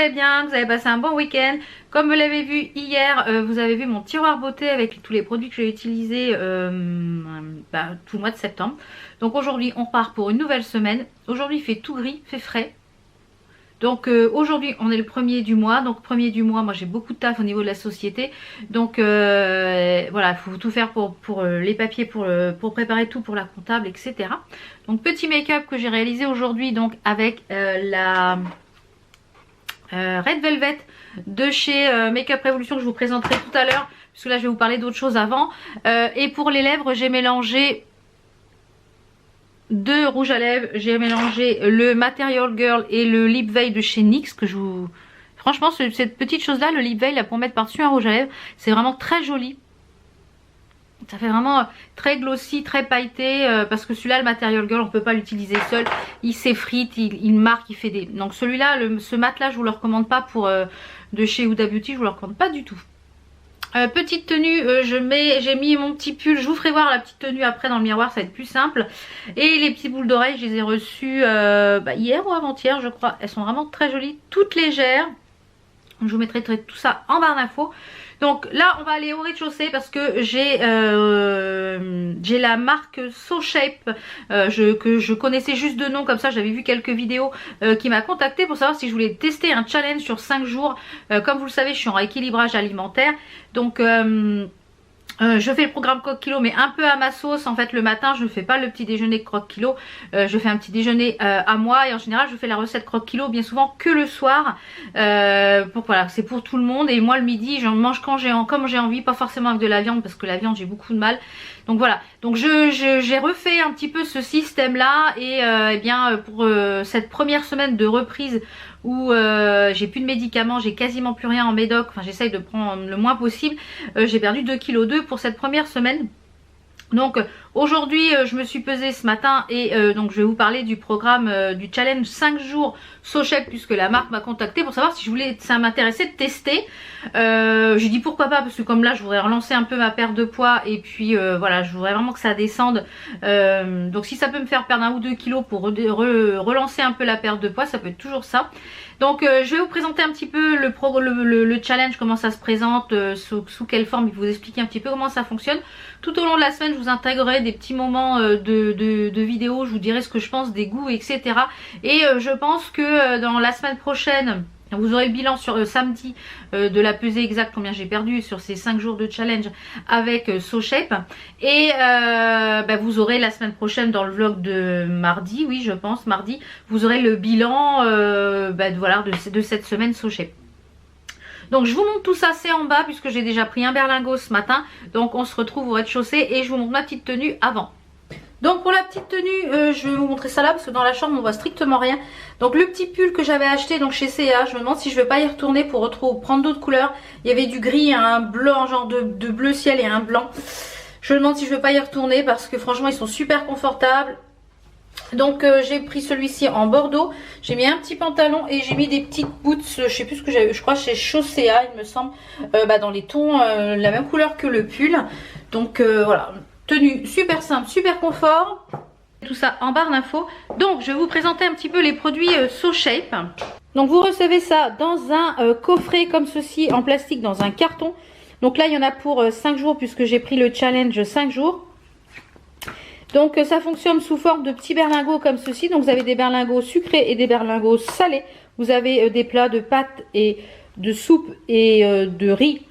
allez bien, que vous avez passé un bon week-end. Comme vous l'avez vu hier, vous avez vu mon tiroir beauté avec tous les produits que j'ai utilisés tout le mois de septembre. Donc aujourd'hui on part pour une nouvelle semaine. Aujourd'hui il fait tout gris, fait frais. Donc aujourd'hui on est le 1er du mois. Donc 1er du mois, moi j'ai beaucoup de taf au niveau de la société. Donc voilà, il faut tout faire pour les papiers, pour préparer tout pour la comptable, etc. Donc petit make-up que j'ai réalisé aujourd'hui donc avec la Red Velvet de chez Make-up Revolution que je vous présenterai tout à l'heure. Puisque là je vais vous parler d'autre chose avant. Et pour les lèvres j'ai mélangé deux rouges à lèvres, j'ai mélangé le Material Girl et le Lip Veil de chez NYX que je vous... Franchement cette petite chose là, le Lip Veil là pour mettre par dessus un rouge à lèvres, c'est vraiment très joli. Ça fait vraiment très glossy, très pailleté parce que celui-là, le Material Girl, on peut pas l'utiliser seul. Il s'effrite, il marque, il fait des... Donc celui-là, ce mat là, je vous le recommande pas pour de chez Huda Beauty, je vous le recommande pas du tout. Petite tenue, j'ai mis mon petit pull, je vous ferai voir la petite tenue après dans le miroir, ça va être plus simple. Et les petites boules d'oreilles, je les ai reçues hier ou avant-hier je crois. Elles sont vraiment très jolies, toutes légères. Je vous mettrai tout ça en barre d'infos. Donc là on va aller au rez-de-chaussée parce que j'ai la marque So Shape que je connaissais juste de nom, comme ça j'avais vu quelques vidéos qui m'a contacté pour savoir si je voulais tester un challenge sur 5 jours. Comme vous le savez, je suis en rééquilibrage alimentaire. Donc je fais le programme croque kilo mais un peu à ma sauce. En fait le matin je ne fais pas le petit déjeuner croque kilo, je fais un petit déjeuner à moi et en général je fais la recette croque kilo bien souvent que le soir. Voilà, c'est pour tout le monde. Et moi le midi j'en mange comme j'ai envie, pas forcément avec de la viande parce que la viande j'ai beaucoup de mal. Donc voilà, donc j'ai refait un petit peu ce système là et eh bien pour cette première semaine de reprise où j'ai plus de médicaments, j'ai quasiment plus rien en médoc, enfin j'essaye de prendre le moins possible, j'ai perdu 2,2 kg pour cette première semaine. Donc aujourd'hui je me suis pesée ce matin et donc je vais vous parler du programme du challenge 5 jours So Shape puisque la marque m'a contacté pour savoir si ça m'intéressait de tester. J'ai dit pourquoi pas parce que comme là je voudrais relancer un peu ma perte de poids et puis voilà, je voudrais vraiment que ça descende. Donc si ça peut me faire perdre 1 ou 2 kilos pour relancer un peu la perte de poids, ça peut être toujours ça. Donc je vais vous présenter un petit peu le challenge, comment ça se présente, sous quelle forme, et vous expliquer un petit peu comment ça fonctionne. Tout au long de la semaine je vous intégrerai des petits moments de vidéos, je vous dirai ce que je pense des goûts, etc. Et je pense que dans la semaine prochaine vous aurez le bilan sur samedi de la pesée exacte, combien j'ai perdu sur ces 5 jours de challenge avec So Shape. Et vous aurez la semaine prochaine dans le vlog de mardi, oui je pense mardi, vous aurez le bilan voilà, de cette semaine So Shape. Donc je vous montre tout ça, c'est en bas puisque j'ai déjà pris un berlingot ce matin. Donc on se retrouve au rez-de-chaussée et je vous montre ma petite tenue avant. Donc pour la petite tenue, je vais vous montrer ça là parce que dans la chambre on voit strictement rien. Donc le petit pull que j'avais acheté donc chez C&A, je me demande si je vais pas y retourner pour prendre d'autres couleurs. Il y avait du gris, un blanc, genre de bleu ciel et un blanc. Je me demande si je vais pas y retourner parce que franchement ils sont super confortables. Donc j'ai pris celui-ci en bordeaux, j'ai mis un petit pantalon et j'ai mis des petites boots, je sais plus ce que j'avais, je crois chez Chaussea il me semble, dans les tons, la même couleur que le pull. Donc voilà, tenue super simple, super confort, tout ça en barre d'infos. Donc je vais vous présenter un petit peu les produits So Shape. Donc vous recevez ça dans un coffret comme ceci en plastique, dans un carton. Donc là il y en a pour 5 jours puisque j'ai pris le challenge 5 jours. Donc ça fonctionne sous forme de petits berlingots comme ceci. Donc vous avez des berlingots sucrés et des berlingots salés. Vous avez des plats de pâtes et de soupe et de riz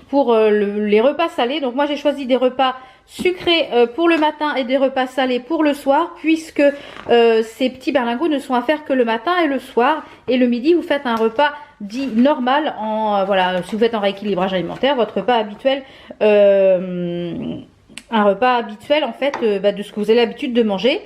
pour les repas salés. Donc moi j'ai choisi des repas sucrés pour le matin et des repas salés pour le soir, puisque ces petits berlingots ne sont à faire que le matin et le soir. Et le midi vous faites un repas dit normal, voilà, si vous faites un rééquilibrage alimentaire, votre repas habituel, un repas habituel en fait de ce que vous avez l'habitude de manger.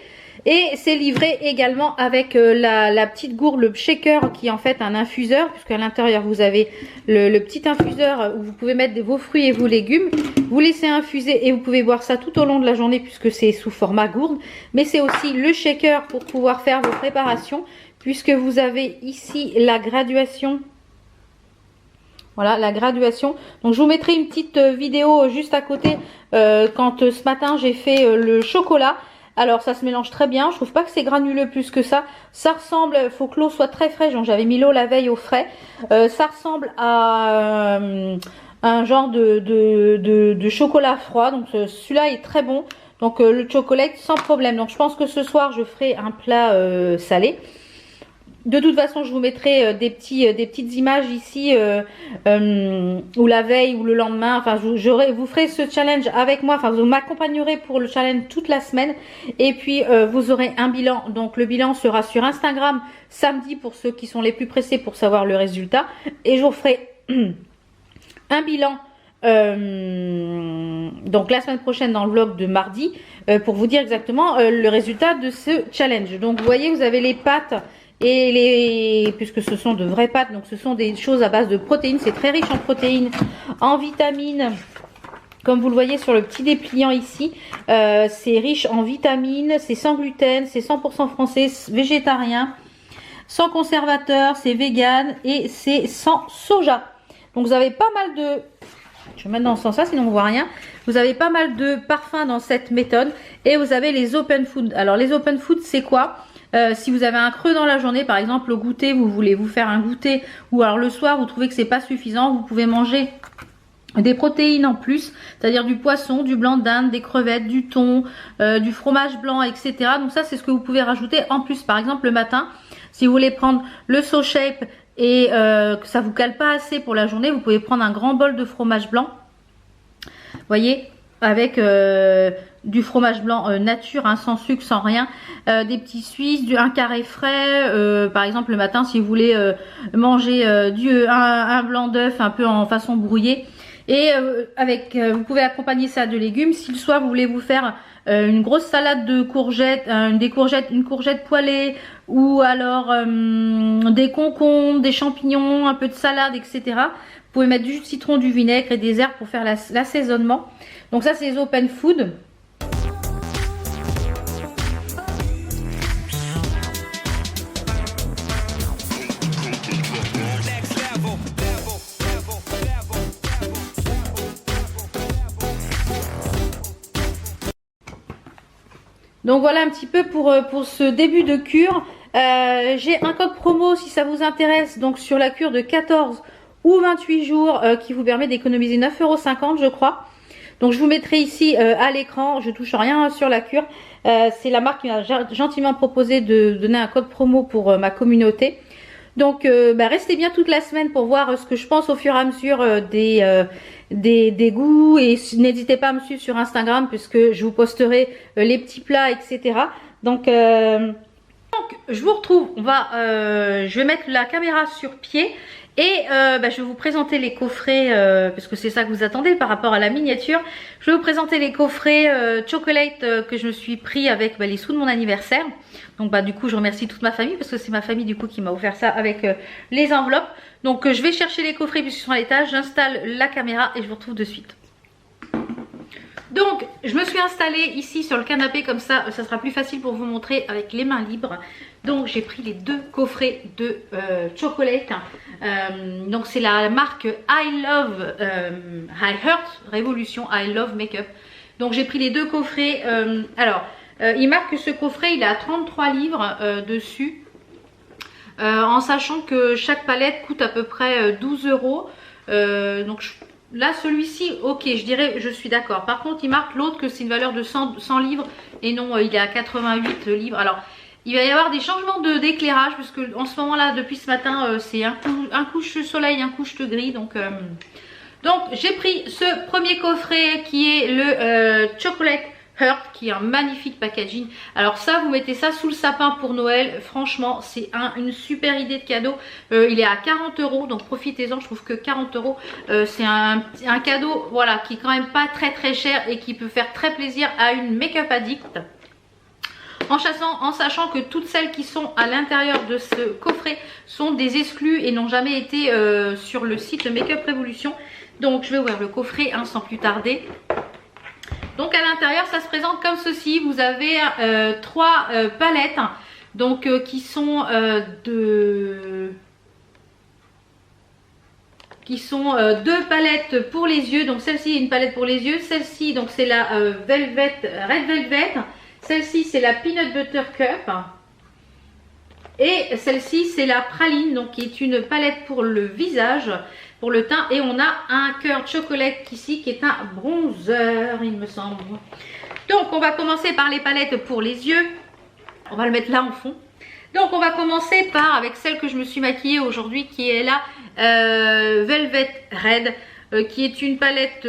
Et c'est livré également avec la petite gourde, le shaker, qui est en fait un infuseur, puisque à l'intérieur vous avez le petit infuseur où vous pouvez mettre vos fruits et vos légumes. Vous laissez infuser et vous pouvez boire ça tout au long de la journée puisque c'est sous format gourde. Mais c'est aussi le shaker pour pouvoir faire vos préparations, puisque vous avez ici la graduation. Voilà la graduation. Donc je vous mettrai une petite vidéo juste à côté quand ce matin j'ai fait le chocolat. Alors ça se mélange très bien, je trouve pas que c'est granuleux plus que ça. Ça ressemble, faut que l'eau soit très fraîche, donc j'avais mis l'eau la veille au frais. Ça ressemble à un genre de chocolat froid, donc celui-là est très bon. Donc le chocolat sans problème. Donc je pense que ce soir je ferai un plat salé. De toute façon, je vous mettrai des petites images ici ou la veille ou le lendemain. Enfin, vous ferez ce challenge avec moi. Enfin, vous m'accompagnerez pour le challenge toute la semaine. Et puis, vous aurez un bilan. Donc, le bilan sera sur Instagram samedi pour ceux qui sont les plus pressés pour savoir le résultat. Et je vous ferai un bilan donc la semaine prochaine dans le vlog de mardi pour vous dire exactement le résultat de ce challenge. Donc, vous voyez, vous avez les pâtes. Et puisque ce sont de vraies pâtes, donc ce sont des choses à base de protéines, c'est très riche en protéines, en vitamines, comme vous le voyez sur le petit dépliant ici, c'est riche en vitamines, c'est sans gluten, c'est 100% français, végétarien, sans conservateur, c'est vegan et c'est sans soja. Donc vous avez pas mal de... Je vais mettre dans ce sens-là, sinon on ne voit rien. Vous avez pas mal de parfums dans cette méthode. Et vous avez les open food. Alors les open food, c'est quoi ? Si vous avez un creux dans la journée, par exemple au goûter, vous voulez vous faire un goûter, ou alors le soir vous trouvez que c'est pas suffisant, vous pouvez manger des protéines en plus, c'est-à-dire du poisson, du blanc d'Inde, des crevettes, du thon, du fromage blanc, etc. Donc ça c'est ce que vous pouvez rajouter en plus. Par exemple le matin, si vous voulez prendre le So Shape et que ça vous cale pas assez pour la journée, vous pouvez prendre un grand bol de fromage blanc, voyez, avec du fromage blanc nature, hein, sans sucre, sans rien, des petits suisses, un carré frais, par exemple le matin si vous voulez manger un blanc d'œuf un peu en façon brouillée, et vous pouvez accompagner ça de légumes. Si le soir vous voulez vous faire une grosse salade de courgettes, une courgette poêlée, ou alors des concombres, des champignons, un peu de salade, etc. Vous pouvez mettre du jus de citron, du vinaigre et des herbes pour faire l'assaisonnement. Donc ça c'est les open food. Donc voilà un petit peu pour ce début de cure. J'ai un code promo si ça vous intéresse, donc sur la cure de 14 ou 28 jours qui vous permet d'économiser 9,50 € je crois. Donc je vous mettrai ici à l'écran, je touche rien sur la cure. C'est la marque qui m'a gentiment proposé de donner un code promo pour ma communauté. Donc restez bien toute la semaine pour voir ce que je pense au fur et à mesure des goûts, et n'hésitez pas à me suivre sur Instagram puisque je vous posterai les petits plats, etc. Donc je vous retrouve, je vais mettre la caméra sur pied et je vais vous présenter les coffrets parce que c'est ça que vous attendez par rapport à la miniature. Je vais vous présenter les coffrets chocolate que je me suis pris avec les sous de mon anniversaire. Donc du coup je remercie toute ma famille parce que c'est ma famille du coup qui m'a offert ça avec les enveloppes. Donc je vais chercher les coffrets puisqu'ils sont à l'étage, j'installe la caméra et je vous retrouve de suite. Donc je me suis installée ici sur le canapé, comme ça sera plus facile pour vous montrer avec les mains libres. Donc j'ai pris les deux coffrets de chocolate. Donc c'est la marque I Love I Heart Révolution I Love Makeup. Donc j'ai pris les deux coffrets. Il marque que ce coffret il est à 33 livres dessus. En sachant que chaque palette coûte à peu près 12 €. Donc là celui-ci, ok, je dirais, je suis d'accord. Par contre il marque l'autre que c'est une valeur de 100 livres et non, il est à 88 livres. Alors il va y avoir des changements d'éclairage puisque en ce moment là depuis ce matin c'est un couche soleil, un couche gris. Donc j'ai pris ce premier coffret qui est le Chocolate Heart, qui est un magnifique packaging. Alors ça, vous mettez ça sous le sapin pour Noël. Franchement, c'est une super idée de cadeau. Il est à 40 €, donc profitez-en. Je trouve que 40 €, c'est un cadeau, voilà, qui est quand même pas très cher et qui peut faire très plaisir à une make-up addict. En sachant que toutes celles qui sont à l'intérieur de ce coffret sont des exclus et n'ont jamais été sur le site de Make Up Révolution. Donc je vais ouvrir le coffret sans plus tarder. Donc à l'intérieur ça se présente comme ceci. Vous avez 3 palettes donc qui sont deux deux palettes pour les yeux. Donc celle-ci est une palette pour les yeux, celle-ci donc c'est la Red Velvet, Celle-ci, c'est la Peanut Butter Cup. Et celle-ci, c'est la Praline, donc qui est une palette pour le visage, pour le teint. Et on a un cœur chocolate ici, qui est un bronzer, il me semble. Donc, on va commencer par les palettes pour les yeux. On va le mettre là en fond. Donc, on va commencer avec celle que je me suis maquillée aujourd'hui, qui est la Velvet Red, qui est une palette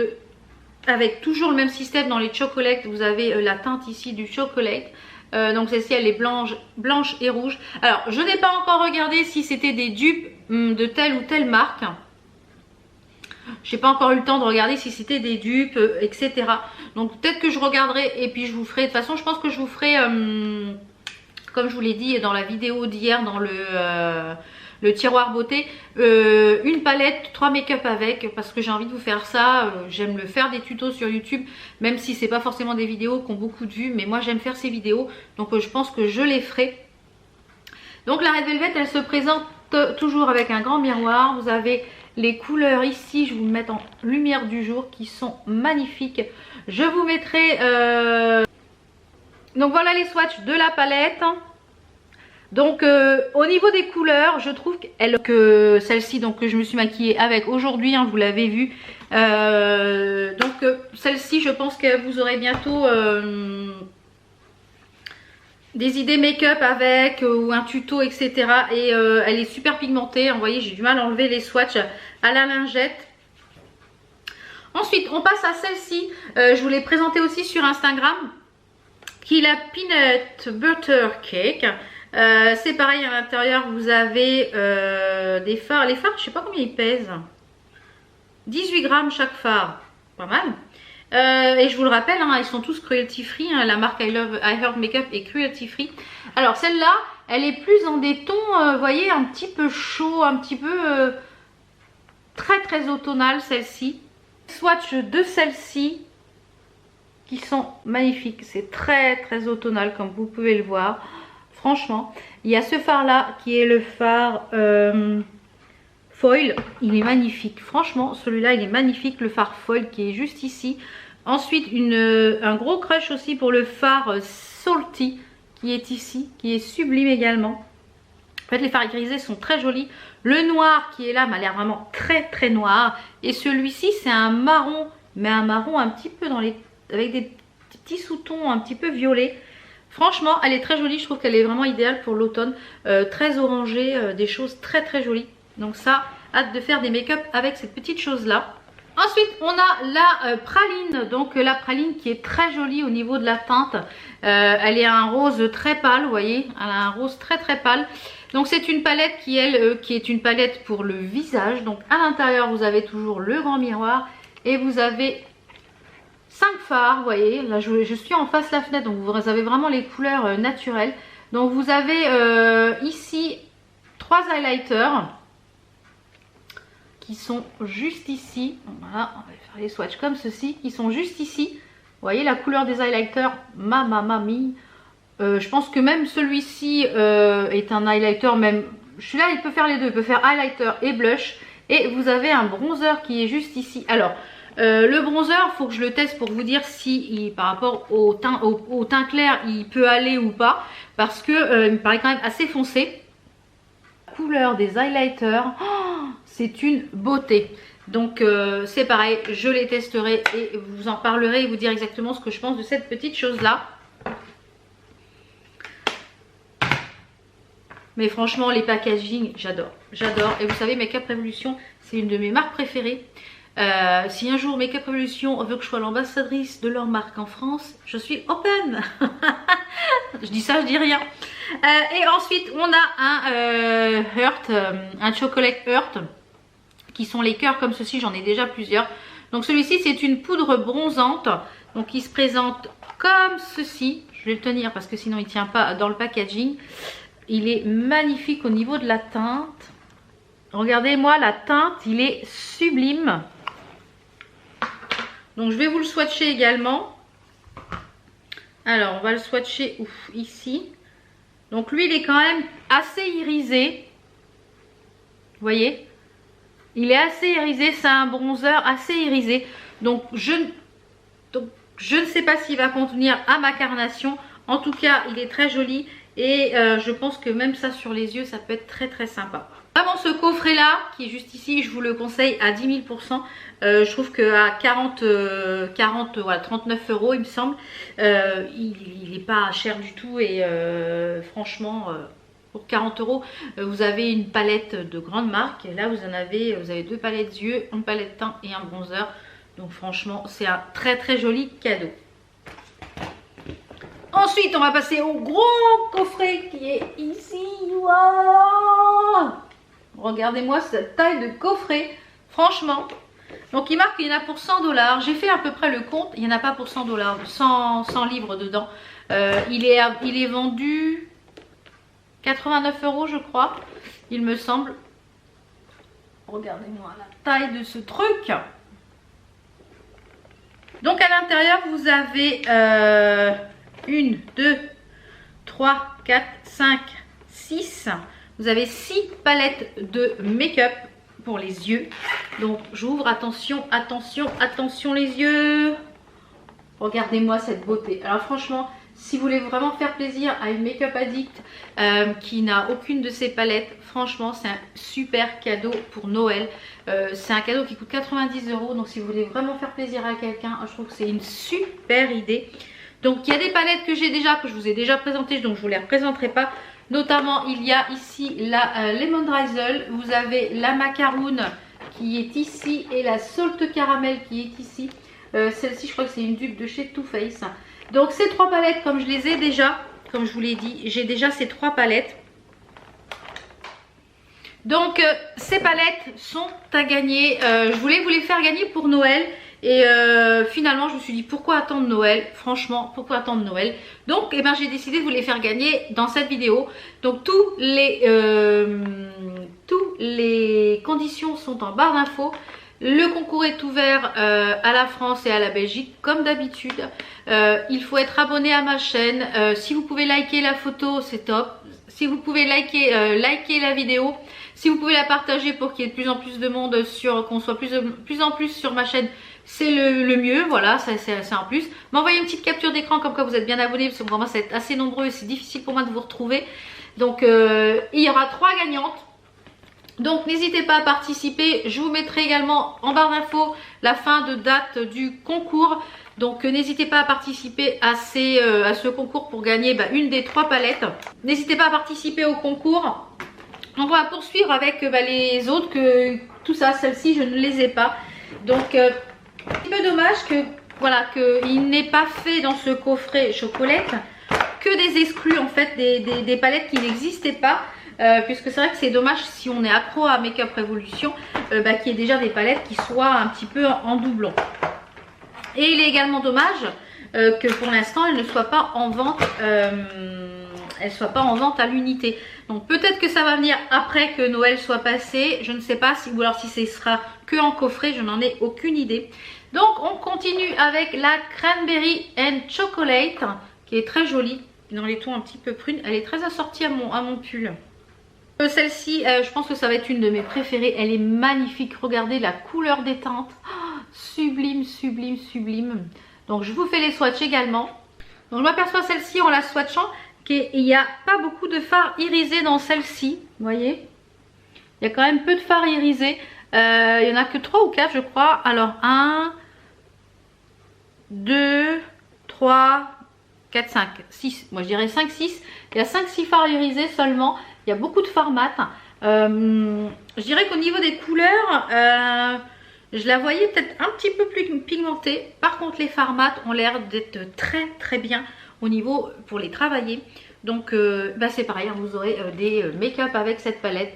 avec toujours le même système dans les chocolates. Vous avez la teinte ici du chocolate. Donc celle-ci elle est blanche et rouge. Alors je n'ai pas encore regardé si c'était des dupes de telle ou telle marque. Je n'ai pas encore eu le temps de regarder si c'était des dupes, etc. Donc peut-être que je regarderai et puis je vous ferai. De toute façon je pense que je vous ferai, comme je vous l'ai dit dans la vidéo d'hier, dans le tiroir beauté, une palette, 3 make-up avec, parce que j'ai envie de vous faire ça. J'aime le faire des tutos sur YouTube, même si c'est pas forcément des vidéos qui ont beaucoup de vues, mais moi j'aime faire ces vidéos, donc je pense que je les ferai. Donc la Red Velvet, elle se présente toujours avec un grand miroir. Vous avez les couleurs ici, je vais vous mettre en lumière du jour, qui sont magnifiques. Je vous mettrai donc voilà les swatchs de la palette. Donc au niveau des couleurs, je trouve que celle-ci, donc que je me suis maquillée avec aujourd'hui, hein, vous l'avez vu. Donc celle-ci, je pense que vous aurez bientôt des idées make-up avec, ou un tuto, etc. Et elle est super pigmentée. Vous voyez, j'ai du mal à enlever les swatchs à la lingette. Ensuite, on passe à celle-ci. Je vous l'ai présentée aussi sur Instagram, qui est la Peanut Butter Cake. C'est pareil, à l'intérieur vous avez des fards. Les fards, je sais pas combien ils pèsent. 18 grammes chaque fard, pas mal. Et je vous le rappelle, hein, ils sont tous cruelty free, hein. La marque I Heart Makeup est cruelty free. Alors celle-là, elle est plus en des tons, vous voyez, un petit peu chaud, un petit peu très automnal, celle-ci. Swatch de celle-ci, qui sont magnifiques. C'est très automnal, comme vous pouvez le voir. Franchement, il y a ce phare là qui est le phare foil. Il est magnifique. Franchement, celui-là il est magnifique. Le phare foil qui est juste ici. Ensuite, un gros crush aussi pour le phare salty qui est ici, qui est sublime également. En fait, les fards grisés sont très jolis. Le noir qui est là m'a l'air vraiment très noir. Et celui-ci, c'est un marron, mais un marron un petit peu avec des petits sous-tons un petit peu violets. Franchement, elle est très jolie. Je trouve qu'elle est vraiment idéale pour l'automne. Très orangée, des choses très jolies. Donc ça, hâte de faire des make-up avec cette petite chose-là. Ensuite, on a la praline. Donc la praline qui est très jolie au niveau de la teinte. Elle est un rose très pâle, vous voyez. Elle a un rose très pâle. Donc c'est une palette qui est une palette pour le visage. Donc à l'intérieur, vous avez toujours le grand miroir. Et vous avez 5 fards, vous voyez, là je suis en face de la fenêtre, donc vous avez vraiment les couleurs naturelles. Donc vous avez ici 3 highlighters qui sont juste ici. Voilà, on va faire les swatchs comme ceci, qui sont juste ici. Vous voyez la couleur des highlighters, mamie. Je pense que même celui-ci est un highlighter, même celui-là il peut faire les deux, il peut faire highlighter et blush. Et vous avez un bronzer qui est juste ici. Alors le bronzer, il faut que je le teste pour vous dire si par rapport au teint clair il peut aller ou pas, parce que il me paraît quand même assez foncé. La couleur des highlighters, oh, c'est une beauté. Donc c'est pareil, je les testerai et vous en parlerai et vous dire exactement ce que je pense de cette petite chose là. Mais franchement les packaging, j'adore. Et vous savez, Make Up Revolution, c'est une de mes marques préférées. Si un jour Make Up Revolution veut que je sois l'ambassadrice de leur marque en France, je suis open. Je dis ça, je dis rien. Et ensuite on a un Heart, un chocolate Heart, qui sont les cœurs comme ceci, j'en ai déjà plusieurs. Donc celui-ci c'est une poudre bronzante, donc il se présente comme ceci. Je vais le tenir parce que sinon il ne tient pas dans le packaging. Il est magnifique au niveau de la teinte. Regardez-moi la teinte, il est sublime. Donc je vais vous le swatcher également. Alors on va le swatcher ici. Donc lui il est quand même assez irisé. Vous voyez? Il est assez irisé, c'est un bronzer assez irisé. Donc je ne sais pas s'il va contenir à ma carnation. En tout cas, il est très joli et je pense que même ça sur les yeux, ça peut être très très sympa. Vraiment ce coffret là, qui est juste ici, je vous le conseille à 10 000%. Je trouve qu'à 40, voilà, 39 € il me semble, il n'est pas cher du tout et franchement... pour 40 €, vous avez une palette de grande marque. Et là, vous avez 2 palettes yeux, une palette teint et un bronzer. Donc franchement, c'est un très très joli cadeau. Ensuite, on va passer au gros coffret qui est ici. Wow, regardez-moi cette taille de coffret. Franchement. Donc il marque qu'il y en a pour 100 $. J'ai fait à peu près le compte. Il n'y en a pas pour 100 $, 100 livres dedans. Il est vendu 89 € je crois, il me semble. Regardez-moi la taille de ce truc. Donc à l'intérieur vous avez 1, 2, 3, 4, 5, 6. Vous avez 6 palettes de make-up pour les yeux. Donc j'ouvre, attention, attention, attention les yeux. Regardez-moi cette beauté. Alors franchement, si vous voulez vraiment faire plaisir à une make-up addict qui n'a aucune de ces palettes, franchement c'est un super cadeau pour Noël. C'est un cadeau qui coûte 90 €. Donc si vous voulez vraiment faire plaisir à quelqu'un, je trouve que c'est une super idée. Donc il y a des palettes que j'ai déjà, que je vous ai déjà présentées, donc je ne vous les représenterai pas. Notamment il y a ici la Lemon Drizzle, vous avez la Macaroon qui est ici et la Salt Caramel qui est ici. Celle-ci je crois que c'est une dupe de chez Too Faced. Donc ces 3 palettes, comme je les ai déjà, comme je vous l'ai dit, j'ai déjà ces 3 palettes. Donc ces palettes sont à gagner. Je voulais vous les faire gagner pour Noël. Et finalement je me suis dit pourquoi attendre Noël. Franchement, pourquoi attendre Noël. Donc eh ben, j'ai décidé de vous les faire gagner dans cette vidéo. Donc toutes les conditions sont en barre d'infos. Le concours est ouvert à la France et à la Belgique comme d'habitude. Il faut être abonné à ma chaîne. Si vous pouvez liker la photo, c'est top. Si vous pouvez liker la vidéo, si vous pouvez la partager pour qu'il y ait de plus en plus de monde, qu'on soit plus en plus sur ma chaîne, c'est le mieux. Voilà, c'est un plus. M'envoyez une petite capture d'écran comme quoi vous êtes bien abonné, parce que vraiment c'est assez nombreux et c'est difficile pour moi de vous retrouver. Donc il y aura 3 gagnantes. Donc n'hésitez pas à participer. Je vous mettrai également en barre d'infos la fin de date du concours. Donc n'hésitez pas à participer à ce concours pour gagner une des 3 palettes. N'hésitez pas à participer au concours. On va poursuivre avec les autres, tout ça, celles-ci je ne les ai pas. Donc un petit peu dommage qu'il n'ait pas fait dans ce coffret chocolate que des exclus en fait, des palettes qui n'existaient pas. Puisque c'est vrai que c'est dommage si on est accro à Make Up Revolution qu'il y ait déjà des palettes qui soient un petit peu en doublon. Et il est également dommage que pour l'instant elles ne soient pas en vente, à l'unité. Donc peut-être que ça va venir après que Noël soit passé, je ne sais pas, ou alors si ce sera que en coffret, je n'en ai aucune idée. Donc on continue avec la Cranberry and Chocolate qui est très jolie dans les tons un petit peu prunes. Elle est très assortie à mon pull. Celle-ci, je pense que ça va être une de mes préférées. Elle est magnifique. Regardez la couleur des teintes. Oh, sublime, sublime, sublime. Donc, je vous fais les swatchs également. Donc, je m'aperçois celle-ci en la swatchant qu'il n'y a pas beaucoup de fard irisé dans celle-ci. Vous voyez? Il y a quand même peu de fard irisé. Il n'y en a que 3 ou 4, je crois. Alors, 1, 2, 3, 4, 5, 6. Moi, je dirais 5, 6. Il y a 5-6 fards irisés seulement. Il y a beaucoup de fards mat. Je dirais qu'au niveau des couleurs, je la voyais peut-être un petit peu plus pigmentée. Par contre, les fards mat ont l'air d'être très très bien au niveau pour les travailler. Donc, c'est pareil, vous aurez des make-up avec cette palette.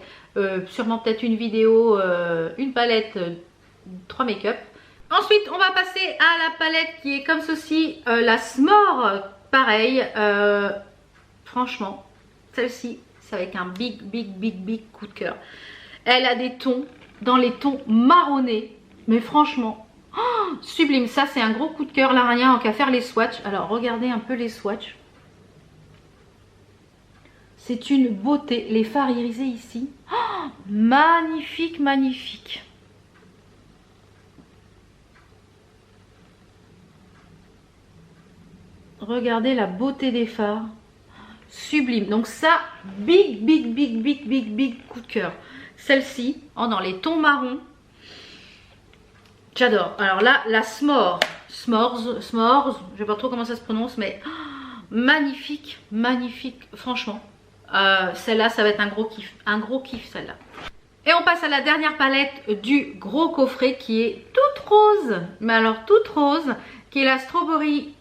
Sûrement peut-être une vidéo, une palette, 3 make-up. Ensuite, on va passer à la palette qui est comme ceci, la S'more. Pareil, franchement, celle-ci, c'est avec un big coup de cœur. Elle a des tons, dans les tons marronnés, mais franchement, oh, sublime. Ça, c'est un gros coup de cœur. Là, rien qu'à faire les swatchs. Alors, regardez un peu les swatchs. C'est une beauté. Les fards irisés ici, oh, magnifique, magnifique. Regardez la beauté des fards. Sublime. Donc ça, big coup de cœur. Celle-ci, oh, dans les tons marrons. J'adore. Alors là, la S'mores, je sais pas trop comment ça se prononce, mais oh, magnifique, franchement. Celle-là, ça va être un gros kiff celle-là. Et on passe à la dernière palette du gros coffret qui est toute rose, mais alors toute rose, qui est la Strawberry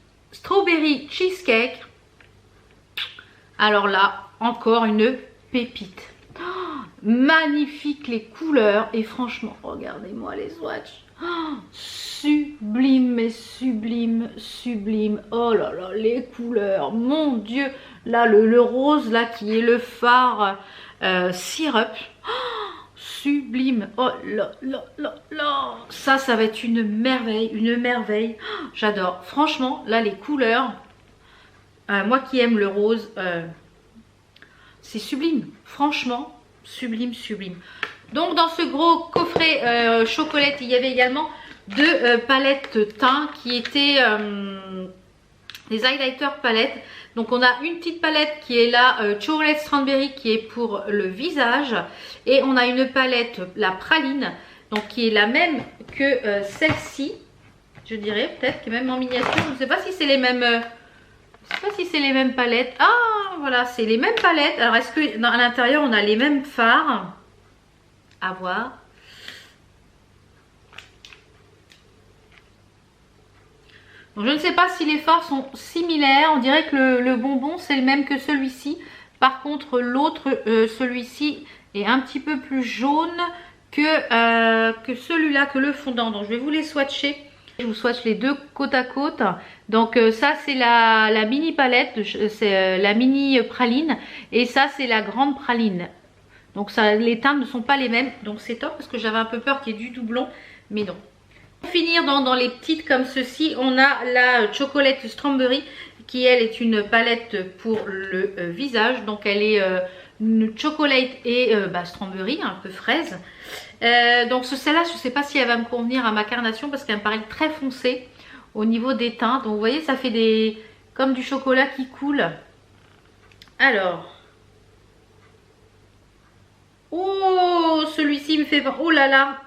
Cheesecake. Alors là, encore une pépite. Oh, magnifique les couleurs et franchement, regardez-moi les swatchs. Oh, sublime, mais sublime. Oh là là, les couleurs, mon Dieu. Là, le rose, là, qui est le phare syrup. Oh, sublime. Oh là là. Ça va être une merveille. Oh, j'adore. Franchement, là, les couleurs, moi qui aime le rose, c'est sublime. Franchement, sublime. Donc dans ce gros coffret chocolate, il y avait également deux palettes teint qui étaient des highlighters palettes. Donc on a une petite palette qui est la Chocolate Strawberry qui est pour le visage. Et on a une palette, la praline, donc qui est la même que celle-ci. Je dirais peut-être, qui est même en miniature. Je ne sais pas si c'est les mêmes... palettes. Ah voilà, c'est les mêmes palettes. Alors est-ce que à l'intérieur on a les mêmes fards? À voir. Donc je ne sais pas si les fards sont similaires. On dirait que le bonbon c'est le même que celui-ci. Par contre l'autre, celui-ci est un petit peu plus jaune que celui-là, que le fondant. Donc je vais vous les swatcher. Je vous swatch les deux côte à côte. Donc ça c'est la mini palette, c'est la mini praline. Et ça c'est la grande praline. Donc ça, les teintes ne sont pas les mêmes. Donc c'est top parce que j'avais un peu peur qu'il y ait du doublon. Mais non. Pour finir dans les petites comme ceci, on a la Chocolate Strawberry qui elle est une palette pour le visage. Donc elle est une chocolate et strawberry, un peu fraise. Donc celle-là, je ne sais pas si elle va me convenir à ma carnation parce qu'elle me paraît très foncée au niveau des teintes. Donc vous voyez, ça fait comme du chocolat qui coule. Alors... Oh, celui-ci me fait... Oh là là,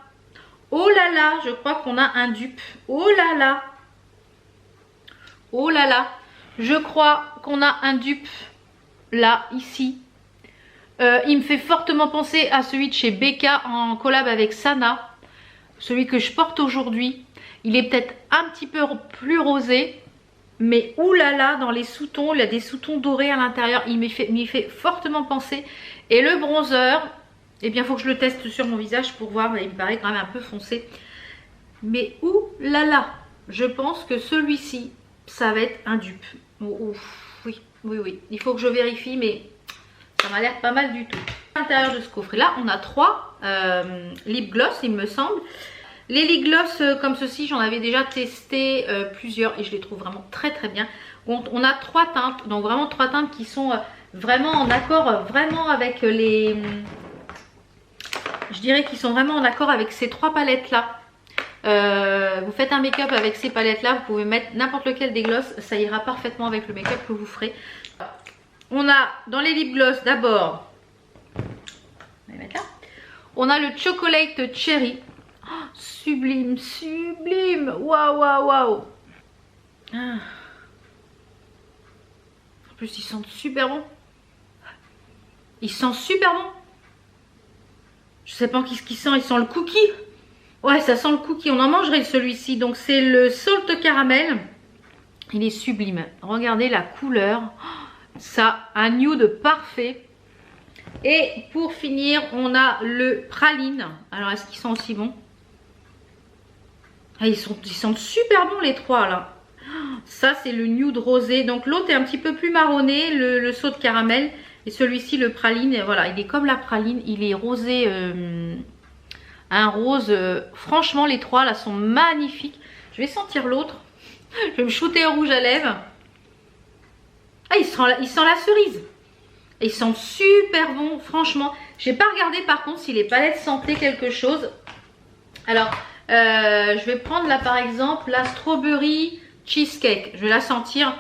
je crois qu'on a un dupe. Oh là là, je crois qu'on a un dupe là, ici. Il me fait fortement penser à celui de chez Becca en collab avec Sana. Celui que je porte aujourd'hui. Il est peut-être un petit peu plus rosé. Mais oulala, dans les sous-tons, il y a des sous-tons dorés à l'intérieur. Il m'y fait fortement penser. Et le bronzer... Eh bien, il faut que je le teste sur mon visage pour voir. Mais il me paraît quand même un peu foncé. Mais oulala, je pense que celui-ci, ça va être un dupe. Oui. Il faut que je vérifie, mais ça m'a l'air pas mal du tout. À l'intérieur de ce coffret-là, on a 3 lip gloss, il me semble. Les lip gloss comme ceci, j'en avais déjà testé plusieurs et je les trouve vraiment très bien. On a 3 teintes, donc vraiment 3 teintes qui sont vraiment en accord, vraiment avec les... Je dirais qu'ils sont vraiment en accord avec ces 3 palettes là. Vous faites un make-up avec ces palettes là, vous pouvez mettre n'importe lequel des gloss, ça ira parfaitement avec le make-up que vous ferez. On a dans les lip gloss d'abord, on va les mettre là. On a le Chocolate Cherry. Oh, sublime. Waouh. En plus ils sentent super bon. Je sais pas ce qu'il sent, il sent le cookie. Ouais, ça sent le cookie, on en mangerait celui-ci. Donc c'est le Salt Caramel. Il est sublime. Regardez la couleur. Ça, un nude parfait. Et pour finir, on a le Praline. Alors, est-ce qu'ils sont aussi bons? Ils sentent super bons les 3 là. Ça, c'est le nude rosé. Donc l'autre est un petit peu plus marronné, le Salt Caramel. Et celui-ci, le praline, voilà, il est comme la praline, il est rosé, un rose. Franchement, les 3 là sont magnifiques. Je vais sentir l'autre. Je vais me shooter un rouge à lèvres. Ah, il sent la cerise. Ils sont super bons, franchement. J'ai pas regardé par contre si les palettes sentaient quelque chose. Alors, je vais prendre là par exemple la Strawberry Cheesecake. Je vais la sentir.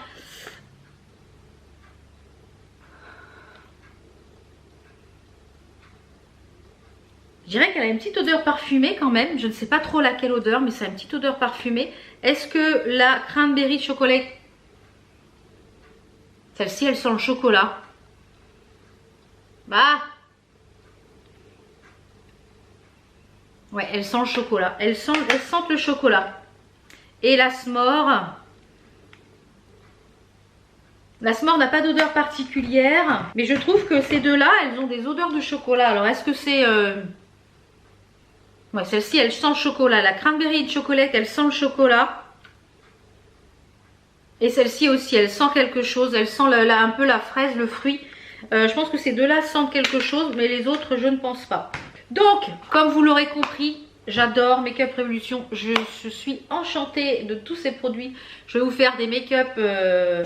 Je dirais qu'elle a une petite odeur parfumée quand même. Je ne sais pas trop laquelle odeur, mais ça a une petite odeur parfumée. Est-ce que la cranberry chocolat, celle-ci, elle sent le chocolat? Bah, ouais, elle sent le chocolat. Elle sent le chocolat. Et la s'more. La s'more n'a pas d'odeur particulière, mais je trouve que ces deux-là, elles ont des odeurs de chocolat. Alors, est-ce que c'est... Ouais, celle-ci, elle sent le chocolat. La cranberry de chocolat, elle sent le chocolat. Et celle-ci aussi, elle sent quelque chose. Elle sent un peu la fraise, le fruit. Je pense que ces deux-là sentent quelque chose, mais les autres, je ne pense pas. Donc, comme vous l'aurez compris, j'adore Make-up Revolution. Je suis enchantée de tous ces produits. Je vais vous faire des make-up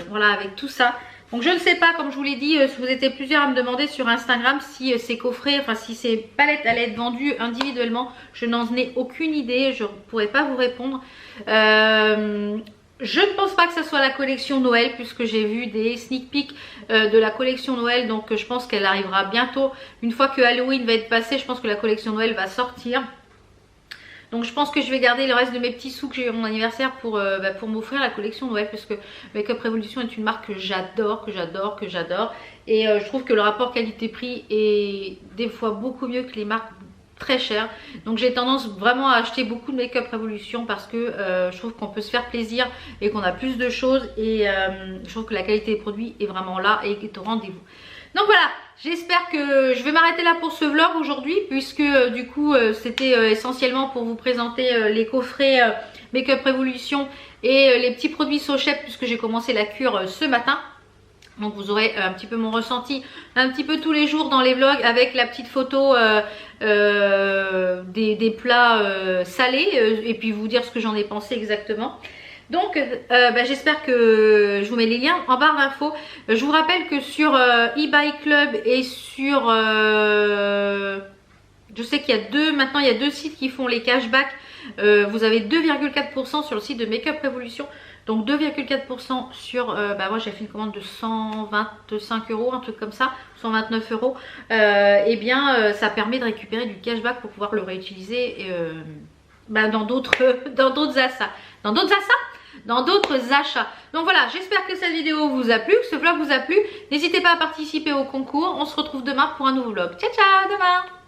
voilà, avec tout ça. Donc je ne sais pas, comme je vous l'ai dit, si vous étiez plusieurs à me demander sur Instagram si ces coffrets, enfin si ces palettes allaient être vendues individuellement. Je n'en ai aucune idée, je ne pourrais pas vous répondre. Je ne pense pas que ce soit la collection Noël, puisque j'ai vu des sneak peeks de la collection Noël. Donc je pense qu'elle arrivera bientôt. Une fois que Halloween va être passé, je pense que la collection Noël va sortir. Donc je pense que je vais garder le reste de mes petits sous que j'ai eu à mon anniversaire pour m'offrir la collection Noël, parce que Make-up Revolution est une marque que j'adore, et je trouve que le rapport qualité-prix est des fois beaucoup mieux que les marques très chères. Donc j'ai tendance vraiment à acheter beaucoup de Make-up Revolution parce que je trouve qu'on peut se faire plaisir et qu'on a plus de choses, et je trouve que la qualité des produits est vraiment là et est au rendez-vous. Donc voilà, j'espère que je vais m'arrêter là pour ce vlog aujourd'hui, puisque du coup c'était essentiellement pour vous présenter les coffrets Make-up Revolution et les petits produits Sochep, puisque j'ai commencé la cure ce matin. Donc vous aurez un petit peu mon ressenti un petit peu tous les jours dans les vlogs, avec la petite photo des plats salés, et puis vous dire ce que j'en ai pensé exactement. Donc j'espère que je vous mets les liens en barre d'infos. Je vous rappelle que sur eBay Club et sur je sais qu'il y a maintenant il y a deux sites qui font les cashbacks. Vous avez 2,4% sur le site de Make-up Revolution. Donc 2,4% sur, moi j'ai fait une commande de 125 €, un truc comme ça, 129 €. Et bien ça permet de récupérer du cashback pour pouvoir le réutiliser dans d'autres achats. Dans d'autres achats. Donc voilà, j'espère que cette vidéo vous a plu, que ce vlog vous a plu. N'hésitez pas à participer au concours. On se retrouve demain pour un nouveau vlog. Ciao ciao, demain!